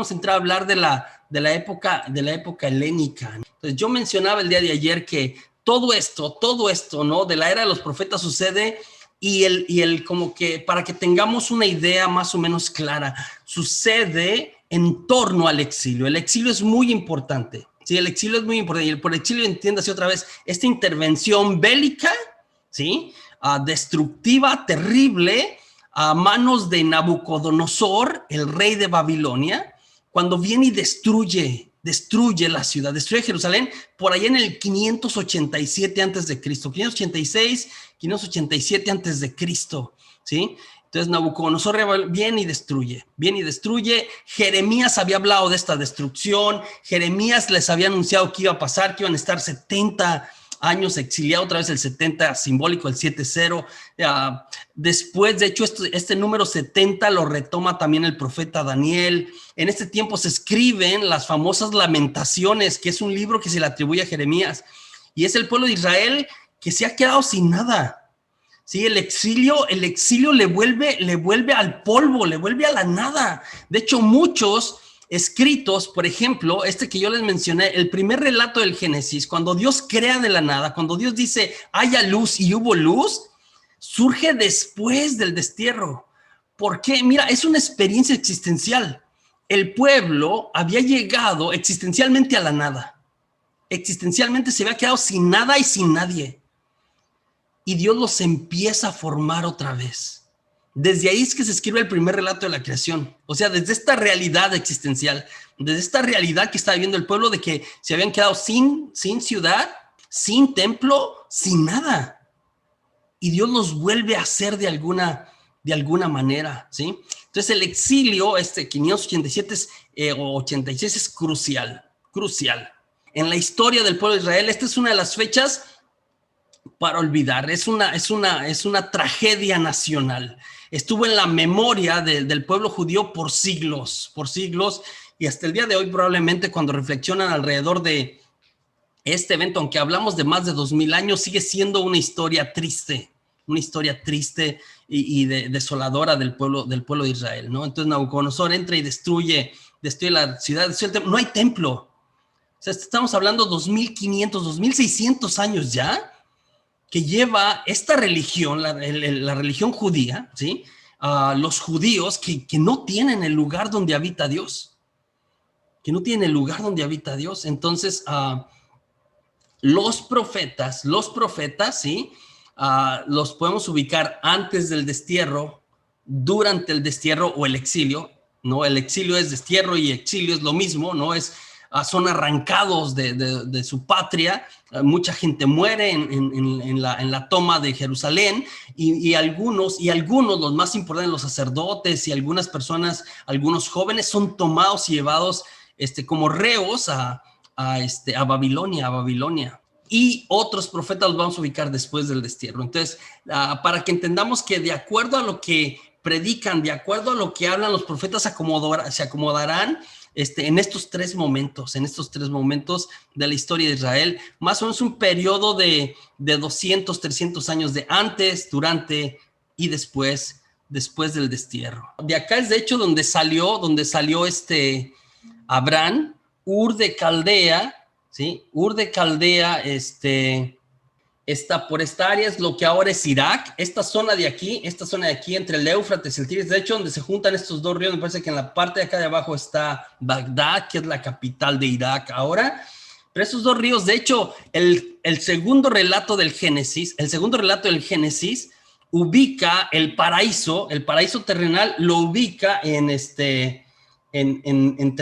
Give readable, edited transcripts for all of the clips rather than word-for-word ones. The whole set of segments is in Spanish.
vamos a entrar a hablar de la época helénica. Entonces, yo mencionaba el día de ayer que todo esto, ¿no? De la era de los profetas sucede y como que para que tengamos una idea más o menos clara, sucede en torno al exilio. El exilio es muy importante. Sí, el exilio es muy importante. Y por exilio entiéndase otra vez esta intervención bélica, ¿sí? Destructiva, terrible, a manos de Nabucodonosor, el rey de Babilonia, cuando viene y destruye la ciudad, destruye Jerusalén por allá en el 587 antes de Cristo, 586, 587 antes de Cristo, ¿sí? Entonces Nabucodonosor viene y destruye. Jeremías había hablado de esta destrucción, Jeremías les había anunciado que iba a pasar, que iban a estar 70 años exiliados, otra vez el 70 simbólico, el 70. Después, de hecho, este número 70 lo retoma también el profeta Daniel. En este tiempo se escriben las famosas Lamentaciones, que es un libro que se le atribuye a Jeremías. Y es el pueblo de Israel que se ha quedado sin nada. Sí, el exilio le vuelve al polvo, le vuelve a la nada. De hecho, muchos escritos, por ejemplo, este que yo les mencioné, el primer relato del Génesis, cuando Dios crea de la nada, cuando Dios dice, haya luz y hubo luz, surge después del destierro. ¿Por qué? Mira, es una experiencia existencial. El pueblo había llegado existencialmente a la nada. Existencialmente se había quedado sin nada y sin nadie. Y Dios los empieza a formar otra vez. Desde ahí es que se escribe el primer relato de la creación. O sea, desde esta realidad existencial, desde esta realidad que está viviendo el pueblo de que se habían quedado sin ciudad, sin templo, sin nada. Y Dios los vuelve a hacer de alguna manera, ¿sí? Entonces el exilio, 587 o 86 es crucial. En la historia del pueblo de Israel, esta es una de las fechas para olvidar, es una tragedia nacional. Estuvo en la memoria del pueblo judío por siglos, y hasta el día de hoy probablemente cuando reflexionan alrededor de este evento, aunque hablamos de más de 2000 años, sigue siendo una historia triste y desoladora del pueblo de Israel, ¿no? Entonces Nabucodonosor entra y destruye la ciudad, no hay templo. O sea, estamos hablando 2500, 2600 años ya, que lleva esta religión, la religión judía, ¿sí? Los judíos que no tienen el lugar donde habita Dios. Entonces, los profetas, ¿sí? Los podemos ubicar antes del destierro, durante el destierro o el exilio, ¿no? El exilio es destierro y exilio es lo mismo, ¿no? Son arrancados de su patria, mucha gente muere en la toma de Jerusalén y algunos, los más importantes, los sacerdotes y algunas personas, algunos jóvenes son tomados y llevados como reos a Babilonia. Y otros profetas los vamos a ubicar después del destierro. Entonces, para que entendamos que de acuerdo a lo que predican, de acuerdo a lo que hablan los profetas, se acomodarán en estos tres momentos de la historia de Israel, más o menos un periodo de 200, 300 años de antes, durante y después del destierro. De acá es de hecho donde salió Abraham, Ur de Caldea, ¿sí? Ur de Caldea, por esta área es lo que ahora es Irak. Esta zona de aquí entre el Éufrates y el Tigris, de hecho, donde se juntan estos dos ríos, me parece que en la parte de acá de abajo está Bagdad, que es la capital de Irak ahora. Pero esos dos ríos, de hecho, el segundo relato del Génesis, ubica el paraíso terrenal, lo ubica entre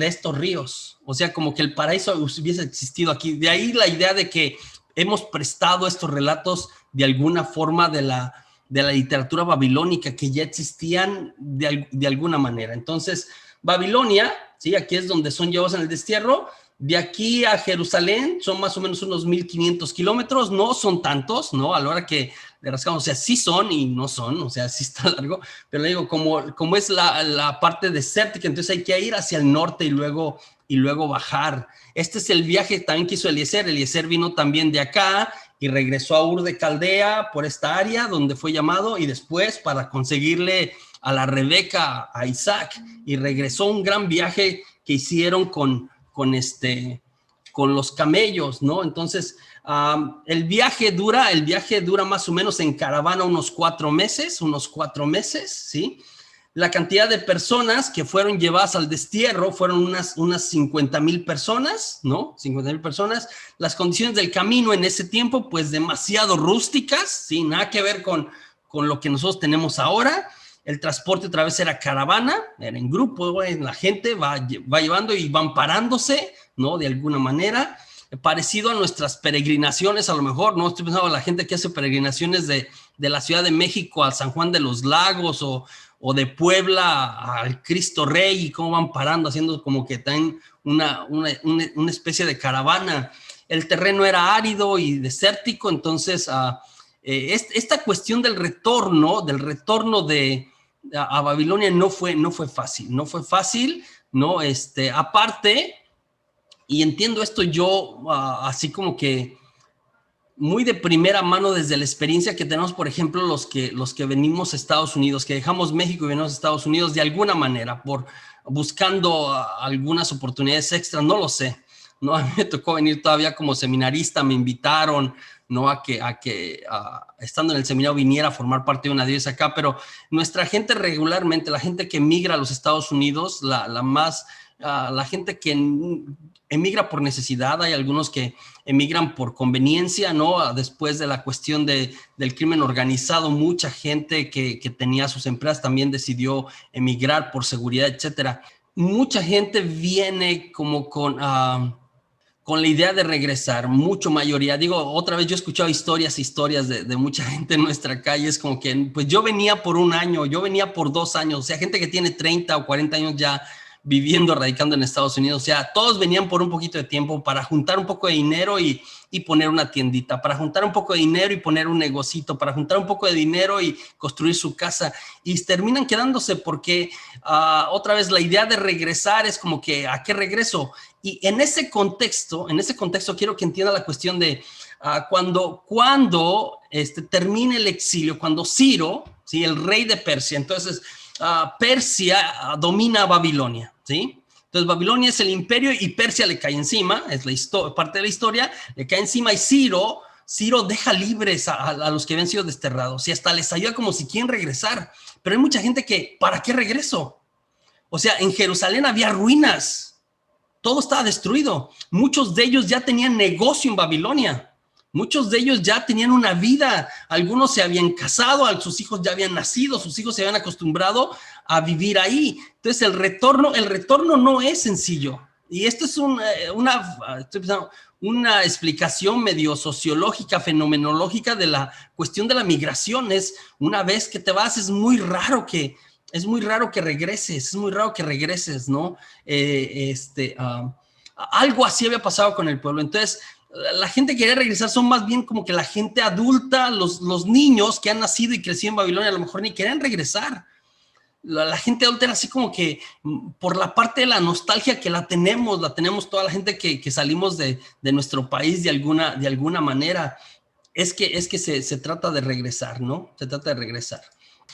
estos ríos. O sea, como que el paraíso hubiese existido aquí. De ahí la idea de que hemos prestado estos relatos de alguna forma de la literatura babilónica que ya existían de alguna manera. Entonces, Babilonia, ¿sí? Aquí es donde son llevados en el destierro. De aquí a Jerusalén son más o menos unos 1500 kilómetros, no son tantos, ¿no? A la hora que le rascamos, o sea, sí son y no son, o sea, sí está largo, pero le digo, como es la parte desértica, entonces hay que ir hacia el norte y luego bajar. Este es el viaje también que hizo Eliezer. Eliezer vino también de acá y regresó a Ur de Caldea por esta área donde fue llamado y después para conseguirle a la Rebeca, a Isaac, y regresó un gran viaje que que hicieron con los camellos, ¿no? Entonces, el viaje dura más o menos en caravana unos 4 meses, ¿sí? La cantidad de personas que fueron llevadas al destierro fueron unas 50,000 personas, ¿no? 50,000 personas. Las condiciones del camino en ese tiempo, pues demasiado rústicas, ¿sí? Nada que ver con lo que nosotros tenemos ahora. El transporte otra vez era caravana, era en grupo, la gente va llevando y van parándose, ¿no? De alguna manera, parecido a nuestras peregrinaciones a lo mejor, ¿no? Estoy pensando en la gente que hace peregrinaciones de la Ciudad de México al San Juan de los Lagos o de Puebla al Cristo Rey y cómo van parando, haciendo como que traen una especie de caravana. El terreno era árido y desértico, entonces esta cuestión del retorno a Babilonia no fue fácil, ¿no? Aparte, y entiendo esto yo así como que muy de primera mano desde la experiencia que tenemos, por ejemplo, los que venimos a Estados Unidos, que dejamos México y venimos a Estados Unidos de alguna manera, buscando algunas oportunidades extras, no lo sé, ¿no? A mí me tocó venir todavía como seminarista, me invitaron, ¿no? A que estando en el seminario viniera a formar parte de una diócesis acá, pero nuestra gente regularmente, la gente que emigra a los Estados Unidos, la gente que emigra por necesidad, hay algunos que emigran por conveniencia, ¿no? Después de la cuestión del crimen organizado, mucha gente que tenía sus empresas también decidió emigrar por seguridad, etcétera. Mucha gente viene como con la idea de regresar, mucho mayoría. Digo, otra vez yo he escuchado historias de mucha gente en nuestra calle, es como que, pues yo venía por 1 año, yo venía por 2 años, o sea, gente que tiene 30 o 40 años ya viviendo, radicando en Estados Unidos, o sea, todos venían por un poquito de tiempo para juntar un poco de dinero y poner una tiendita, para juntar un poco de dinero y poner un negocito, para juntar un poco de dinero y construir su casa, y terminan quedándose porque otra vez la idea de regresar es como que, ¿a qué regreso? Y en ese contexto quiero que entienda la cuestión de cuando termine el exilio, cuando Ciro, ¿sí? El rey de Persia, entonces Persia domina Babilonia, ¿sí? Entonces Babilonia es el imperio y Persia le cae encima, es parte de la historia, le cae encima y Ciro deja libres a los que habían sido desterrados y hasta les ayuda como si quieren regresar. Pero hay mucha gente que, ¿para qué regreso? O sea, en Jerusalén había ruinas, todo estaba destruido. Muchos de ellos ya tenían negocio en Babilonia. Muchos de ellos ya tenían una vida, algunos se habían casado, sus hijos ya habían nacido, sus hijos se habían acostumbrado a vivir ahí. Entonces el retorno no es sencillo. Y esto es una explicación medio sociológica, fenomenológica de la cuestión de la migración. Es una vez que te vas, es muy raro que regreses, ¿no? Algo así había pasado con el pueblo. Entonces, la gente que quería regresar son más bien como que la gente adulta, los niños que han nacido y crecido en Babilonia a lo mejor ni querían regresar. La gente adulta era así como que por la parte de la nostalgia que la tenemos toda la gente que salimos de nuestro país de alguna manera. Es que se trata de regresar, ¿no? Se trata de regresar.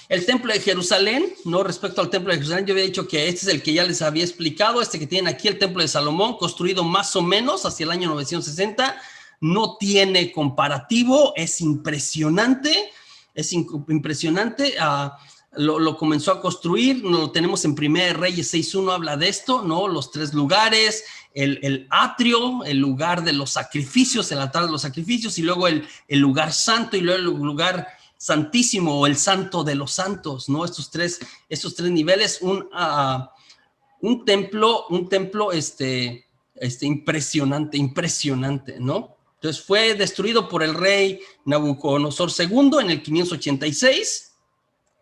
El templo de Jerusalén, ¿no? Respecto al templo de Jerusalén, yo había dicho que este es el que ya les había explicado, que tienen aquí, el templo de Salomón, construido más o menos hacia el año 960, no tiene comparativo, es impresionante, lo comenzó a construir, lo tenemos en 1 Reyes 6.1, habla de esto, ¿no? Los 3 lugares, el atrio, el lugar de los sacrificios, el altar de los sacrificios, y luego el lugar santo, y luego el lugar santísimo o el santo de los santos, ¿no? Estos tres niveles, un templo impresionante, ¿no? Entonces fue destruido por el rey Nabucodonosor II en el 586,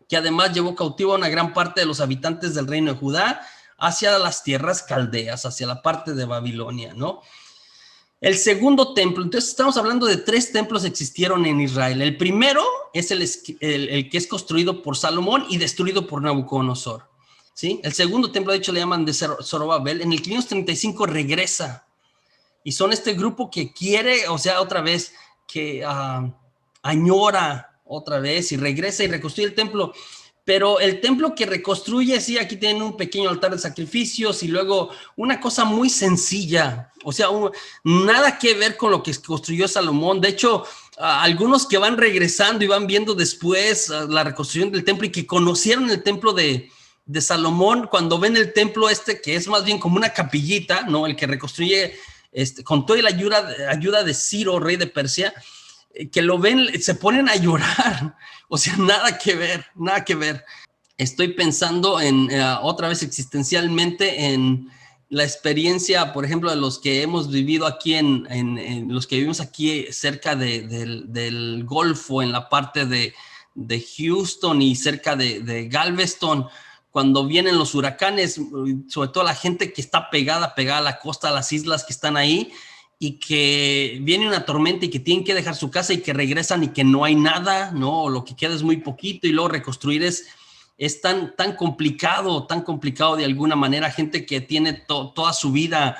que además llevó cautivo a una gran parte de los habitantes del reino de Judá hacia las tierras caldeas, hacia la parte de Babilonia, ¿no? El segundo templo, entonces estamos hablando de 3 templos que existieron en Israel. El primero es el que es construido por Salomón y destruido por Nabucodonosor, ¿sí? El segundo templo, de hecho, le llaman de Zorobabel. En el 535 regresa. Y son este grupo que quiere, o sea, otra vez, que añora otra vez y regresa y reconstruye el templo. Pero el templo que reconstruye, sí, aquí tienen un pequeño altar de sacrificios y luego una cosa muy sencilla, o sea, nada que ver con lo que construyó Salomón. De hecho, algunos que van regresando y van viendo después la reconstrucción del templo y que conocieron el templo de Salomón, cuando ven el templo que es más bien como una capillita, ¿no? El que reconstruye con toda la ayuda de Ciro, rey de Persia, que lo ven, se ponen a llorar. O sea, nada que ver, nada que ver. Estoy pensando en otra vez existencialmente en la experiencia, por ejemplo, de los que hemos vivido aquí, en los que vivimos aquí cerca del Golfo, en la parte de Houston y cerca de Galveston, cuando vienen los huracanes, sobre todo la gente que está pegada a la costa, a las islas que están ahí, y que viene una tormenta y que tienen que dejar su casa y que regresan y que no hay nada, ¿no? O lo que queda es muy poquito y luego reconstruir es tan complicado de alguna manera. Gente que tiene toda su vida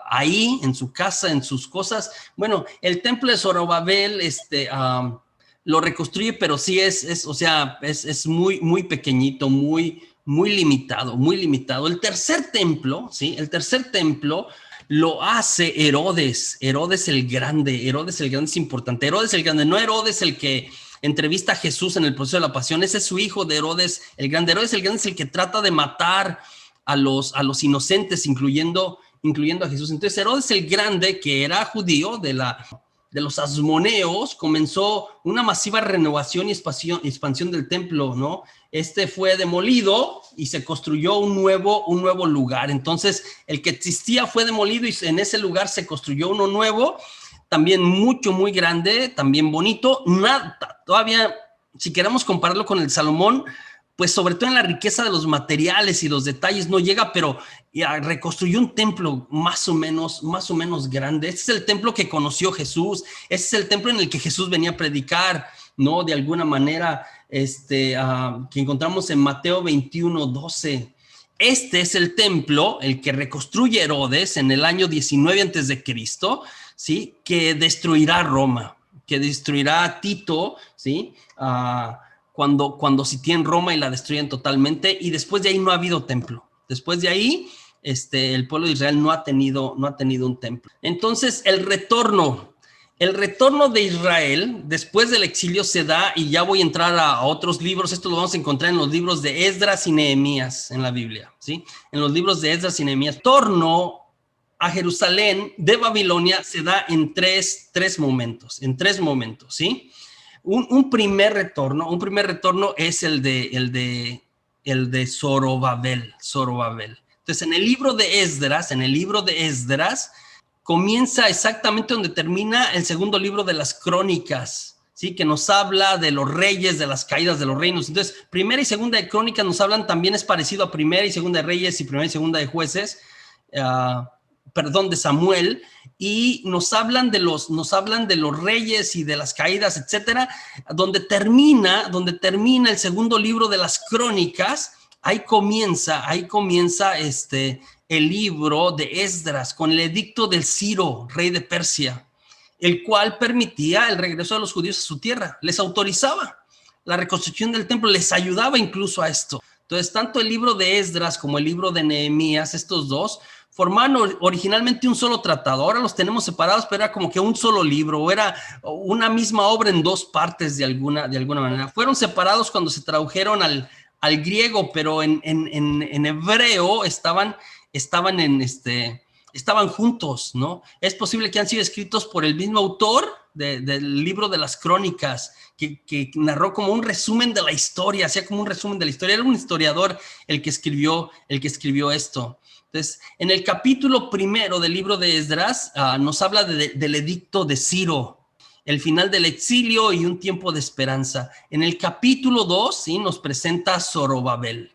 ahí, en su casa, en sus cosas. Bueno, el templo de Zorobabel lo reconstruye, pero sí es muy, muy pequeñito, muy limitado, muy limitado. El tercer templo, ¿sí? El tercer templo lo hace Herodes el Grande. Herodes el Grande es importante. Herodes el Grande, no Herodes el que entrevista a Jesús en el proceso de la pasión. Ese es su hijo de Herodes el Grande. Herodes el Grande es el que trata de matar a los inocentes, incluyendo a Jesús. Entonces Herodes el Grande, que era judío de los asmoneos, comenzó una masiva renovación y expansión del templo, ¿no? Fue demolido y se construyó un nuevo lugar. Entonces, el que existía fue demolido y en ese lugar se construyó uno nuevo, también muy grande, también bonito. Todavía, si queremos compararlo con el Salomón, pues sobre todo en la riqueza de los materiales y los detalles no llega, pero reconstruyó un templo más o menos grande. Este es el templo que conoció Jesús, este es el templo en el que Jesús venía a predicar, ¿no? De alguna manera, que encontramos en Mateo 21:12. Este es el templo, el que reconstruye Herodes en el año 19 antes de Cristo, ¿sí? Que destruirá Roma, que destruirá a Tito, ¿sí? Cuando sitien Roma y la destruyen totalmente, y después de ahí no ha habido templo. Después de ahí, el pueblo de Israel no ha tenido un templo. Entonces, el retorno de Israel después del exilio se da, y ya voy a entrar a otros libros. Esto lo vamos a encontrar en los libros de Esdras y Nehemías en la Biblia, ¿sí? En los libros de Esdras y Nehemías. Torno a Jerusalén de Babilonia se da en tres momentos, ¿sí? Un primer retorno es el de Zorobabel. Entonces, en el libro de Esdras, comienza exactamente donde termina el segundo libro de las Crónicas, ¿sí? Que nos habla de los reyes, de las caídas de los reinos. Entonces, primera y segunda de Crónicas nos hablan, también es parecido a primera y segunda de Reyes y primera y segunda de Jueces, de Samuel, y nos hablan de los reyes y de las caídas, etcétera. Donde termina el segundo libro de las Crónicas, ahí comienza el libro de Esdras con el edicto del Ciro, rey de Persia, el cual permitía el regreso de los judíos a su tierra, les autorizaba la reconstrucción del templo, les ayudaba incluso a esto. Entonces, tanto el libro de Esdras como el libro de Nehemías, estos dos, formaron originalmente un solo tratado. Ahora los tenemos separados, pero era como que un solo libro, o era una misma obra en dos partes de alguna manera. Fueron separados cuando se tradujeron al griego, pero en hebreo estaban juntos, ¿no? Es posible que han sido escritos por el mismo autor del libro de las Crónicas, que narró como un resumen de la historia, hacía como un resumen de la historia. Era un historiador el que escribió esto. Entonces, en el capítulo primero del libro de Esdras, nos habla del edicto de Ciro, el final del exilio y un tiempo de esperanza. En el capítulo 2, ¿sí? Nos presenta a Zorobabel,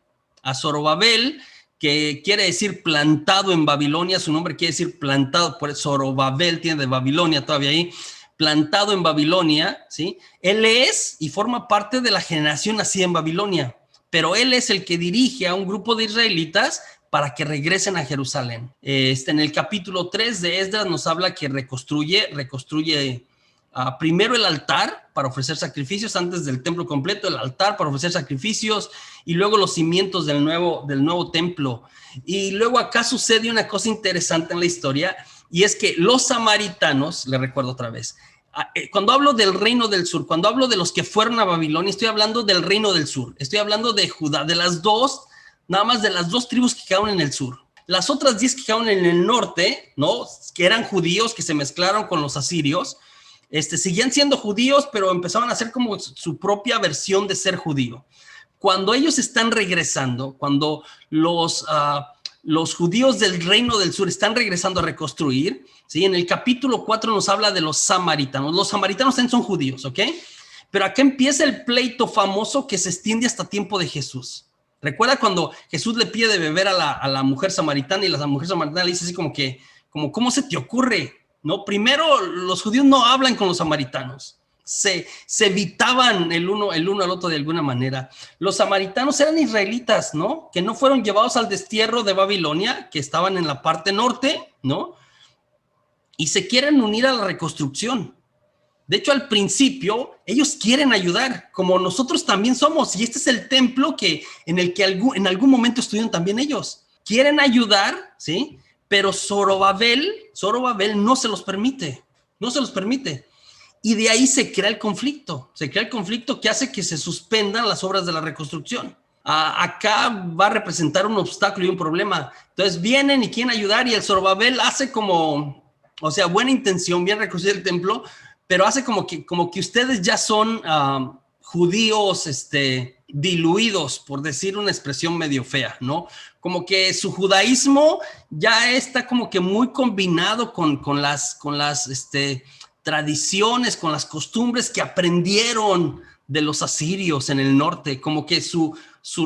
que quiere decir plantado en Babilonia. Su nombre quiere decir plantado, por eso Zorobabel tiene de Babilonia todavía ahí, plantado en Babilonia, ¿sí? Él es y forma parte de la generación nacida en Babilonia, pero él es el que dirige a un grupo de israelitas para que regresen a Jerusalén. En el capítulo 3 de Esdras nos habla que reconstruye primero el altar, para ofrecer sacrificios antes del templo completo, el altar para ofrecer sacrificios y luego los cimientos del nuevo templo. Y luego acá sucede una cosa interesante en la historia y es que los samaritanos, le recuerdo otra vez, cuando hablo del reino del sur, cuando hablo de los que fueron a Babilonia, estoy hablando del reino del sur, estoy hablando de Judá, nada más de las dos tribus que quedaron en el sur. Las otras 10 que quedaron en el norte, ¿no? Que eran judíos que se mezclaron con los asirios, seguían siendo judíos, pero empezaban a hacer como su propia versión de ser judío. Cuando ellos están regresando, cuando los judíos del reino del sur están regresando a reconstruir, ¿sí? En el capítulo 4 nos habla de los samaritanos. Los samaritanos también son judíos, ¿ok? Pero acá empieza el pleito famoso que se extiende hasta tiempo de Jesús. Recuerda cuando Jesús le pide de beber a la mujer samaritana y la mujer samaritana le dice así como ¿cómo se te ocurre? ¿No? Primero, los judíos no hablan con los samaritanos. Se evitaban el uno al otro de alguna manera. Los samaritanos eran israelitas, ¿no? Que no fueron llevados al destierro de Babilonia, que estaban en la parte norte, ¿no? Y se quieren unir a la reconstrucción. De hecho, al principio, ellos quieren ayudar, como nosotros también somos. Y este es el templo en el que en algún momento estuvieron también ellos. Quieren ayudar, ¿sí? Pero Zorobabel no se los permite. No se los permite. Y de ahí se crea el conflicto. Se crea el conflicto que hace que se suspendan las obras de la reconstrucción. Acá va a representar un obstáculo y un problema. Entonces vienen y quieren ayudar y el Zorobabel hace buena intención, bien reconstruir el templo, pero hace como que ustedes ya son judíos diluidos, por decir una expresión medio fea, ¿no? Como que su judaísmo ya está como que muy combinado con las tradiciones, con las costumbres que aprendieron de los asirios en el norte, como que su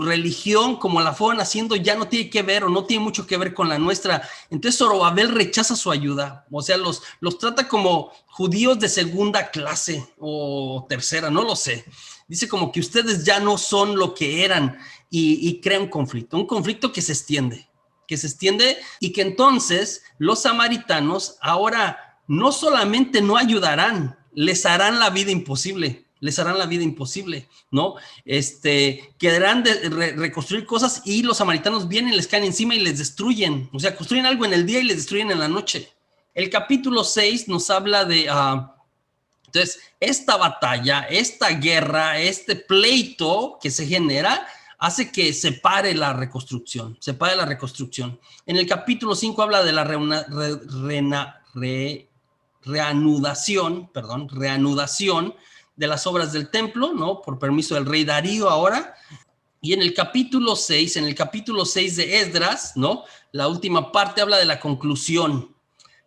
religión, como la fueron haciendo, ya no tiene que ver o no tiene mucho que ver con la nuestra. Entonces Zorobabel rechaza su ayuda, o sea, los trata como judíos de segunda clase o tercera, no lo sé. Dice como que ustedes ya no son lo que eran y crea un conflicto que se extiende y que entonces los samaritanos ahora no solamente no ayudarán, les harán la vida imposible, ¿no? Quedarán de reconstruir cosas y los samaritanos vienen, les caen encima y les destruyen, o sea, construyen algo en el día y les destruyen en la noche. El capítulo 6 nos habla de, entonces, esta batalla, esta guerra, este pleito que se genera, hace que se pare la reconstrucción. En el capítulo 5 habla de la reanudación de las obras del templo, ¿no? Por permiso del rey Darío ahora. Y en el capítulo 6 de Esdras, ¿no? La última parte habla de la conclusión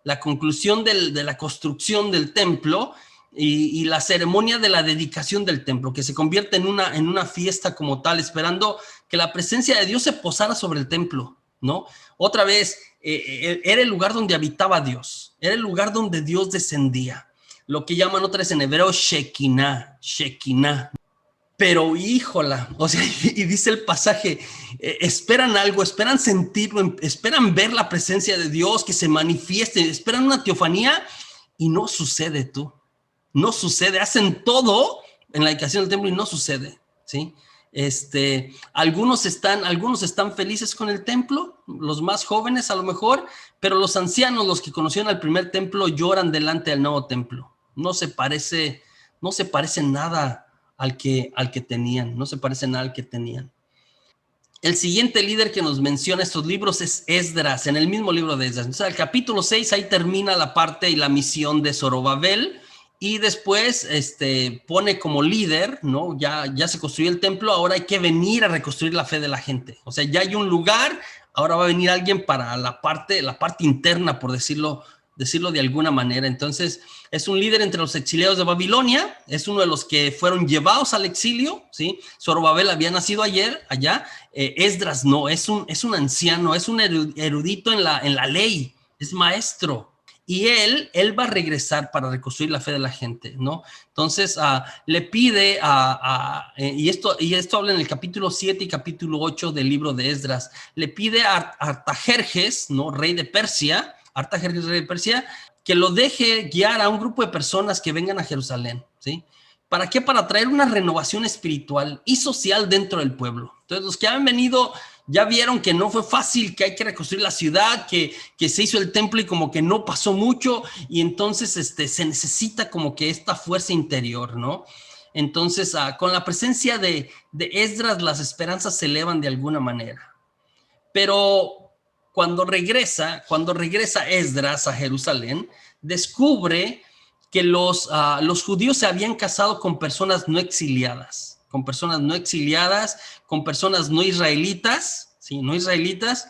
de la construcción del templo y la ceremonia de la dedicación del templo, que se convierte en una fiesta como tal, esperando que la presencia de Dios se posara sobre el templo, ¿no? Otra vez, era el lugar donde habitaba Dios, era el lugar donde Dios descendía, lo que llaman otra vez en hebreo Shekinah. Pero híjola, o sea, y dice el pasaje, esperan algo, esperan sentirlo, esperan ver la presencia de Dios que se manifieste, esperan una teofanía y no sucede, no sucede, hacen todo en la dedicación del templo y no sucede, ¿sí? Algunos están felices con el templo, los más jóvenes a lo mejor, pero los ancianos, los que conocieron al primer templo, lloran delante del nuevo templo. No se parece nada al que tenían, no se parece nada al que tenían. El siguiente líder que nos menciona estos libros es Esdras, en el mismo libro de Esdras. Entonces, el capítulo 6, ahí termina la parte y la misión de Zorobabel, y después pone como líder, ¿no? Ya se construyó el templo, ahora hay que venir a reconstruir la fe de la gente. O sea, ya hay un lugar, ahora va a venir alguien para la parte interna, por decirlo de alguna manera. Entonces, es un líder entre los exiliados de Babilonia, es uno de los que fueron llevados al exilio, ¿sí? Zorobabel había nacido allá, Esdras no, es un anciano, es un erudito en la ley, es maestro. Y él va a regresar para reconstruir la fe de la gente, ¿no? Entonces, le pide y esto habla en el capítulo 7 y capítulo 8 del libro de Esdras, le pide a Artajerjes, ¿no? Rey de Persia, que lo deje guiar a un grupo de personas que vengan a Jerusalén, ¿sí? ¿Para qué? Para traer una renovación espiritual y social dentro del pueblo. Entonces, los que han venido ya vieron que no fue fácil, que hay que reconstruir la ciudad, que se hizo el templo y como que no pasó mucho, y entonces se necesita como que esta fuerza interior, ¿no? Entonces, con la presencia de Esdras, las esperanzas se elevan de alguna manera. Pero cuando regresa Esdras a Jerusalén, descubre que los judíos se habían casado con personas no exiliadas, con personas no israelitas, ¿sí? No israelitas,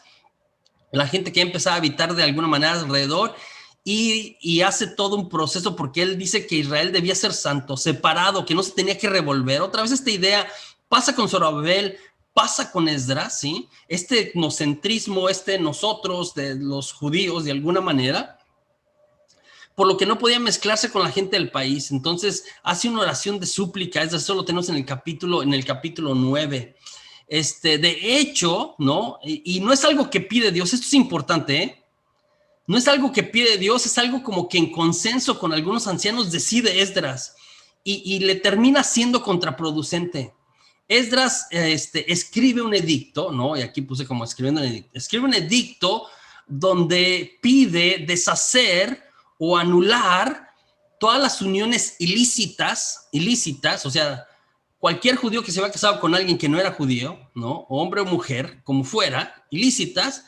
la gente que empezaba a habitar de alguna manera alrededor, y hace todo un proceso, porque él dice que Israel debía ser santo, separado, que no se tenía que revolver. Otra vez esta idea pasa con Zorobabel, pasa con Esdras, ¿sí? Este etnocentrismo, nosotros, de los judíos, de alguna manera, por lo que no podía mezclarse con la gente del país. Entonces hace una oración de súplica, eso lo tenemos en el capítulo 9. De hecho, ¿no? Y no es algo que pide Dios, esto es importante, ¿eh? No es algo que pide Dios, es algo como que en consenso con algunos ancianos decide Esdras, y le termina siendo contraproducente. Esdras escribe un edicto, ¿no? Y aquí puse como escribiendo un edicto. Escribe un edicto donde pide deshacer o anular todas las uniones ilícitas, o sea, cualquier judío que se había casado con alguien que no era judío, ¿no? Hombre o mujer, como fuera, ilícitas,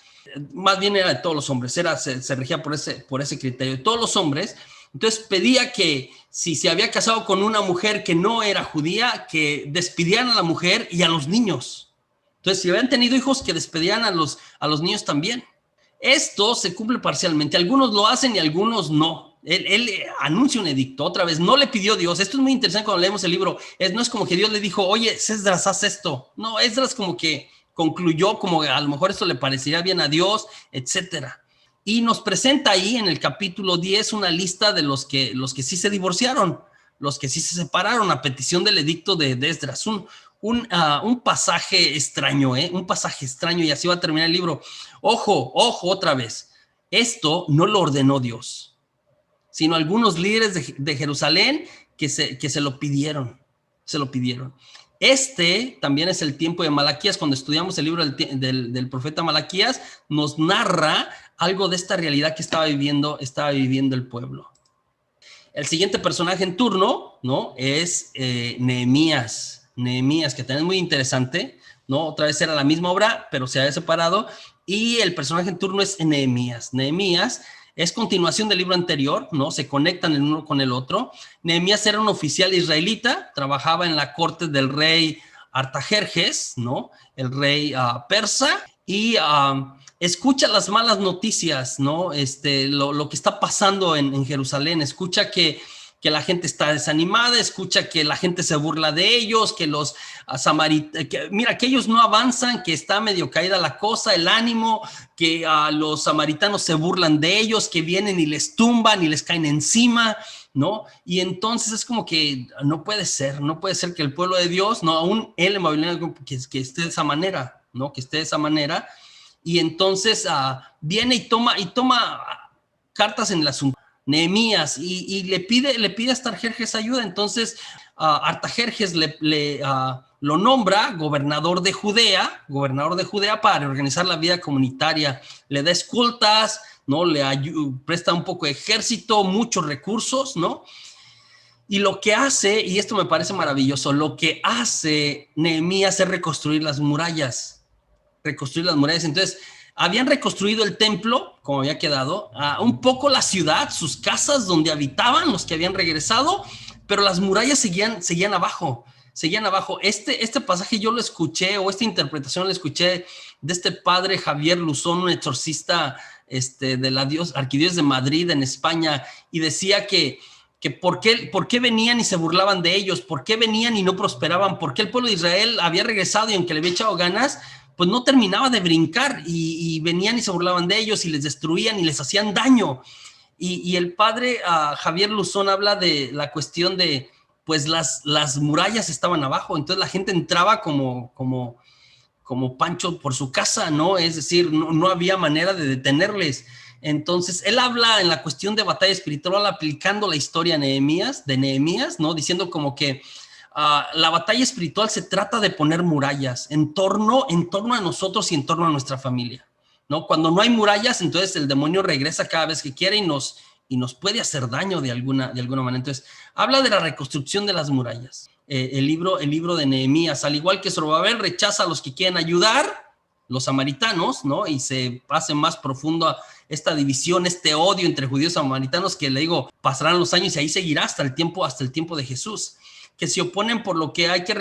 más bien era de todos los hombres, se regía por ese criterio, de todos los hombres. Entonces pedía que si se había casado con una mujer que no era judía, que despidieran a la mujer y a los niños. Entonces, si habían tenido hijos, que despedían a los niños también. Esto se cumple parcialmente, algunos lo hacen y algunos no. Él anuncia un edicto, otra vez, no le pidió Dios. Esto es muy interesante cuando leemos el libro. No es como que Dios le dijo, oye, Esdras, haz esto. No, Esdras como que concluyó, como a lo mejor esto le parecería bien a Dios, etcétera. Y nos presenta ahí en el capítulo 10 una lista de los que sí se divorciaron, los que sí se separaron a petición del edicto de Esdras. Un pasaje extraño, un pasaje extraño, y así va a terminar el libro. Ojo, otra vez, esto no lo ordenó Dios, sino algunos líderes de Jerusalén que se lo pidieron, También es el tiempo de Malaquías. Cuando estudiamos el libro del profeta Malaquías, nos narra algo de esta realidad que estaba viviendo el pueblo. El siguiente personaje en turno, ¿no? Es Nehemías, que también es muy interesante, ¿no? Otra vez era la misma obra, pero se había separado, y el personaje en turno es Nehemías. Nehemías es continuación del libro anterior, ¿no? Se conectan el uno con el otro. Nehemías era un oficial israelita, trabajaba en la corte del rey Artajerjes, ¿no? El rey persa, y escucha las malas noticias, ¿no? Lo que está pasando en Jerusalén. Escucha que la gente está desanimada, escucha que la gente se burla de ellos, que los samaritanos, mira, que ellos no avanzan, que está medio caída la cosa, el ánimo, que los samaritanos se burlan de ellos, que vienen y les tumban y les caen encima, ¿no? Y entonces es como que no puede ser que el pueblo de Dios, no, aún él en Babilonia, que esté de esa manera, ¿no? Que esté de esa manera. Y entonces viene y toma cartas en el asunto, Nehemías, y le pide a Artajerjes ayuda. Entonces Artajerjes lo nombra gobernador de Judea para reorganizar la vida comunitaria. Le da escoltas, ¿no? Presta un poco de ejército, muchos recursos, ¿no? Y lo que hace, y esto me parece maravilloso, lo que hace Nehemías es reconstruir las murallas. Entonces, habían reconstruido el templo, como había quedado, un poco la ciudad, sus casas donde habitaban los que habían regresado, pero las murallas seguían abajo. Este pasaje yo lo escuché, o esta interpretación la escuché de este padre Javier Luzón, un exorcista de la arquidiócesis de Madrid, en España, y decía que por qué venían y se burlaban de ellos, por qué venían y no prosperaban, por qué el pueblo de Israel había regresado y aunque le había echado ganas, pues no terminaba de brincar, y venían y se burlaban de ellos y les destruían y les hacían daño. Y el padre Javier Luzón habla de la cuestión de, pues las murallas estaban abajo, entonces la gente entraba como Pancho por su casa, ¿no? Es decir, no había manera de detenerles. Entonces, él habla en la cuestión de batalla espiritual aplicando la historia de Nehemías, ¿no? Diciendo como que la batalla espiritual se trata de poner murallas en torno a nosotros y en torno a nuestra familia, ¿no? Cuando no hay murallas, entonces el demonio regresa cada vez que quiere y nos puede hacer daño de alguna manera. Entonces, habla de la reconstrucción de las murallas. El libro de Nehemías, al igual que Zorobabel, rechaza a los que quieren ayudar, los samaritanos, ¿no? Y se hace más profundo esta división, este odio entre judíos y samaritanos, que le digo, pasarán los años y ahí seguirá hasta el tiempo de Jesús, que se oponen por lo que hay que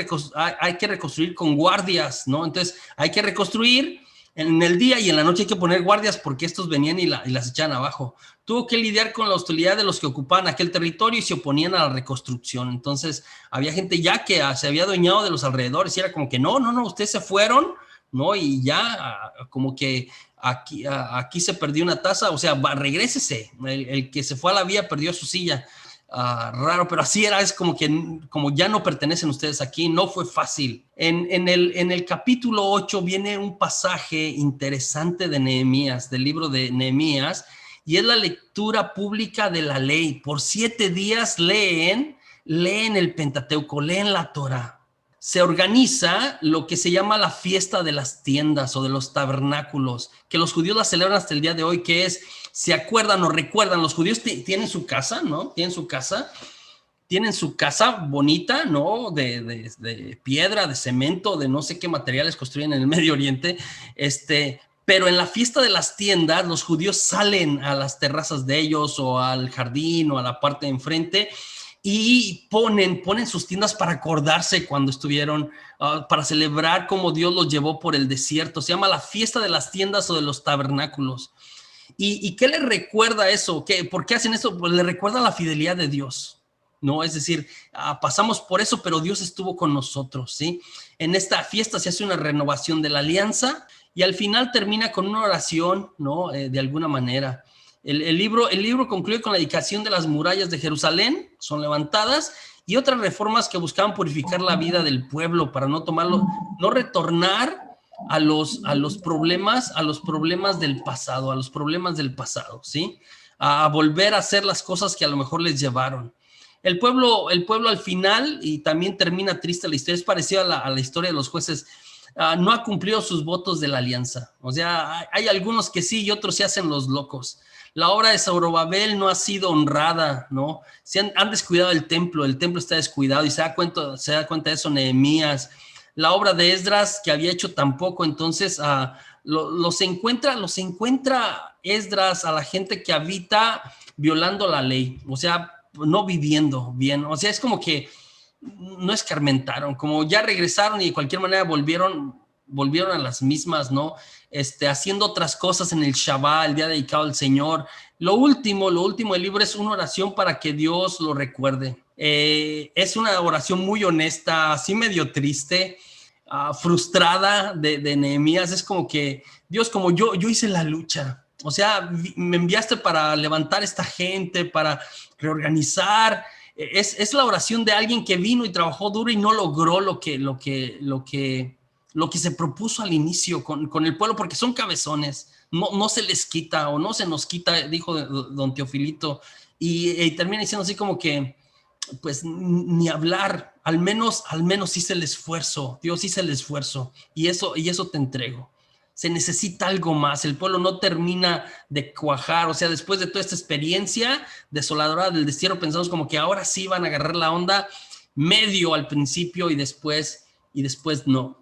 reconstruir con guardias, ¿no? Entonces, hay que reconstruir en el día y en la noche hay que poner guardias porque estos venían y las echaban abajo. Tuvo que lidiar con la hostilidad de los que ocupaban aquel territorio y se oponían a la reconstrucción. Entonces, había gente ya que se había adueñado de los alrededores y era como que no, ustedes se fueron, ¿no? Y ya como que aquí se perdió una taza, o sea, regrésese. El que se fue a la vía perdió su silla. Raro, pero así era, es como que como ya no pertenecen ustedes aquí, no fue fácil. En el capítulo 8 viene un pasaje interesante de Nehemías, del libro de Nehemías, y es la lectura pública de la ley. Por 7 días leen el Pentateuco, leen la Torá. Se organiza lo que se llama la fiesta de las tiendas o de los tabernáculos, que los judíos la celebran hasta el día de hoy, que es, se acuerdan o recuerdan, los judíos tienen su casa, ¿no? Tienen su casa bonita, ¿no? De piedra, de cemento, de no sé qué materiales construyen en el Medio Oriente, pero en la fiesta de las tiendas, los judíos salen a las terrazas de ellos o al jardín o a la parte de enfrente y ponen sus tiendas para acordarse cuando estuvieron, para celebrar cómo Dios los llevó por el desierto. Se llama la fiesta de las tiendas o de los tabernáculos. ¿Y qué les recuerda eso? ¿Por qué hacen eso? Pues le recuerda la fidelidad de Dios, ¿no? Es decir, pasamos por eso, pero Dios estuvo con nosotros, ¿sí? En esta fiesta se hace una renovación de la alianza y al final termina con una oración, ¿no? De alguna manera. El libro concluye con la dedicación de las murallas de Jerusalén, son levantadas, y otras reformas que buscaban purificar la vida del pueblo para no retornar a los problemas del pasado, ¿sí? A volver a hacer las cosas que a lo mejor les llevaron. El pueblo al final, y también termina triste la historia, es parecida a la historia de los jueces, no ha cumplido sus votos de la alianza. O sea, hay algunos que sí y otros se hacen los locos. La obra de Zorobabel no ha sido honrada, ¿no? Han descuidado el templo está descuidado y se da cuenta de eso Nehemías. La obra de Esdras que había hecho tampoco, entonces los encuentra Esdras a la gente que habita violando la ley, o sea, no viviendo bien, o sea, es como que no escarmentaron, como ya regresaron y de cualquier manera volvieron a las mismas, ¿no? Haciendo otras cosas en el Shabbat, el día dedicado al Señor. Lo último del libro es una oración para que Dios lo recuerde. Es una oración muy honesta, así medio triste, frustrada de Nehemías. Es como que, Dios, como yo hice la lucha. O sea, me enviaste para levantar esta gente, para reorganizar. Es la oración de alguien que vino y trabajó duro y no logró lo que se propuso al inicio con el pueblo, porque son cabezones, no se les quita o no se nos quita, dijo don Teofilito, y termina diciendo así como que, pues ni hablar, al menos hice el esfuerzo, Dios hice el esfuerzo, y eso te entrego. Se necesita algo más, el pueblo no termina de cuajar, o sea, después de toda esta experiencia desoladora del destierro, pensamos como que ahora sí van a agarrar la onda, medio al principio y después no.